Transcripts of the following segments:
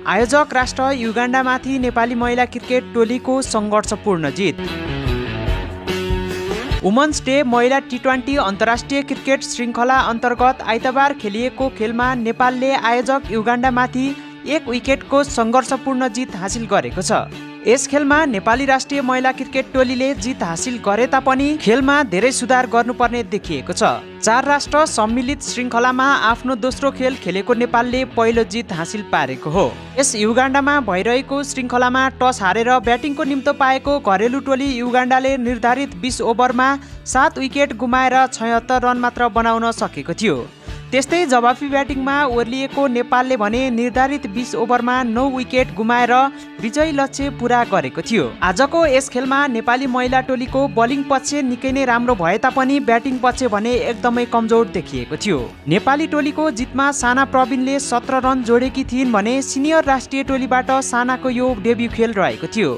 आयोजक राष्ट्र युगान्डामाथि नेपाली महिला क्रिकेट टोलीको सङ्घर्षपूर्ण जित। वुमन्स डे महिला टी20 अन्तर्राष्ट्रिय क्रिकेट श्रृङ्खला अन्तर्गत आइतबार खेलिएको खेलमा नेपालले आयोजक युगान्डामाथि 1 विकेटको सङ्घर्षपूर्ण जित हासिल गरेको छ। यस खेलमा नेपाली राष्ट्रिय महिला क्रिकेट टोलीले जित हासिल गरे तापनि खेलमा धेरै सुधार गर्नुपर्ने देखिएको छ। 4 राष्ट्र सम्मिलित श्रृङ्खलामा आफ्नो दोस्रो खेल खेलेको नेपालले पहिलो जित हासिल पारेको हो। यस युगान्डामा भइरहेको श्रृङ्खलामा टस हारेर ब्याटिङको निम्तो पाएको घरेलु टोली युगान्डाले निर्धारित 20 ओभरमा 7 विकेट गुमाएर 76 रन मात्र बनाउन सकेको थियो। त्यस्तै जवाफी ब्याटिङमा ओर्लिएको नेपालले भने निर्धारित 20 ओभरमा 9 विकेट गुमाएर विजयी लक्ष्य पूरा गरेको थियो। आजको यस खेलमा नेपाली महिला टोलीको बलिङ पक्ष निकै नै राम्रो भए तापनि ब्याटिङ पक्ष भने एकदमै कमजोर देखिएको थियो। नेपाली टोलीको जितमा साना प्रवीणले 17 रन जोडेकी थिइन् भने सिनियर राष्ट्रिय टोलीबाट सानाको यो डेब्यू खेल रहेको थियो।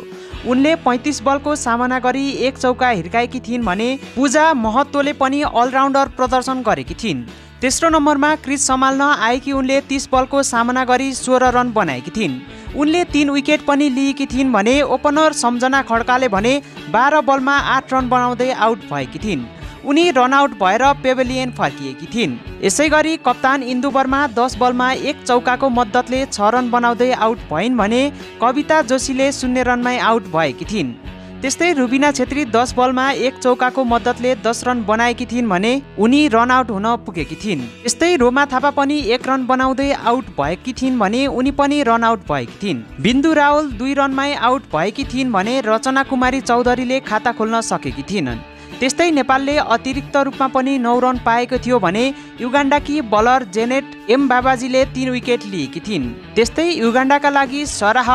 उनले 35 बलको सामना गरी 1 चौका हिर्काएकी थिइन् भने पूजा महतोले पनि अलराउन्डर प्रदर्शन गरेकी थिइन्। तेस्रो नम्बरमा क्रिज सम्हाल्न आएकी उनले 30 बलको सामना गरी 16 रन बनाएकी थिइन्। उनले 3 विकेट पनि लिएकी थिइन् भने ओपनर सम्झना खड्काले भने 12 बलमा 8 रन बनाउँदै आउट भएकी थिइन्। उनी रनआउट भएर पेभिलियन फर्किएकी थिइन्। यसैगरी कप्तान इन्दु वर्मा 10 बलमा 1 चौकाको मद्दतले 6 रन बनाउँदै आउट भइन् भने कविता जोशीले 0 रनमै आउट भएकी थिइन्। त्यस्तै रुबिना छेत्री 10 बलमा 1 चौकाको मद्दतले 10 रन बनाएकी थिइन् भने उनी रनआउट हुन पुगेकी थिइन्। त्यस्तै रोमा थापा पनि 1 रन बनाउँदै आउट भएकी थिइन् भने उनी पनि रनआउट भएकी थिइन्। बिन्दु रावल 2 रनमै आउट भएकी थिइन् भने रचना कुमारी चौधरीले खाता खोल्न सकेकी थिइनन्। त्यस्तै नेपालले अतिरिक्त रूपमा पनि 9 रन पाएको थियो भने युगान्डाकी बलर जेनेट एम बाबाजीले 3 विकेट लिएकी थिइन्। त्यस्तै युगान्डाका लागि सराह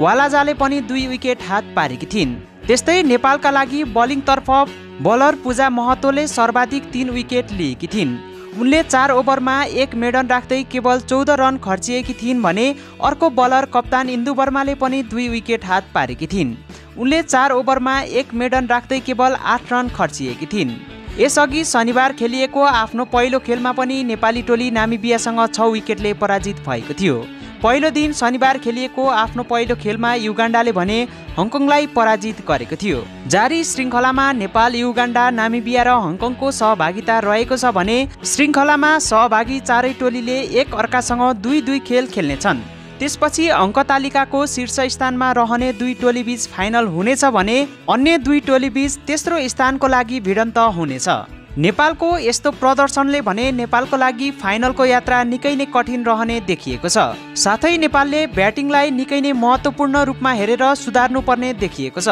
वालाजाले पनि 2 विकेट हात पारेकी थिइन्। त्यस्तै नेपालका लागि बलिङतर्फ बलर पूजा महतोले सर्वाधिक 3 विकेट लिएकी थिइन्। उनले 4 ओभरमा 1 मेडन राख्दै केवल 14 रन खर्चिएकी थिइन् भने अर्को बलर कप्तान इन्दु वर्माले पनि 2 विकेट हात पारेकी थिइन्। उनले 4 ओभरमा 1 मेडन राख्दै केवल 8 रन खर्चिएकी थिइन्। यसअघि शनिबार खेलिएको आफ्नो पहिलो खेलमा पनि नेपाली टोली नामिबियासँग 6 विकेटले पराजित भएको थियो। पहिलो दिन शनिबार खेलिएको आफ्नो पहिलो खेलमा युगान्डाले भने हङकङलाई पराजित गरेको थियो। जारी श्रृङ्खलामा नेपाल, युगान्डा, नामिबिया र हङकङको सहभागिता रहेको छ भने श्रृङ्खलामा सहभागी 4 टोलीले एक अर्कासँग 2-2 खेल खेल्नेछन्। त्यसपछि अङ्क तालिकाको शीर्ष स्थानमा रहने 2 टोलीबीच फाइनल हुनेछ भने अन्य 2 टोलीबीच तेस्रो स्थानको लागि भिडन्त हुनेछ। नेपालको यस्तो प्रदर्शनले भने नेपालको लागि फाइनलको यात्रा निकै नै कठिन रहने देखिएको छ। साथै नेपालले ब्याटिङलाई निकै नै महत्त्वपूर्ण रूपमा हेरेर सुधार्नुपर्ने देखिएको छ।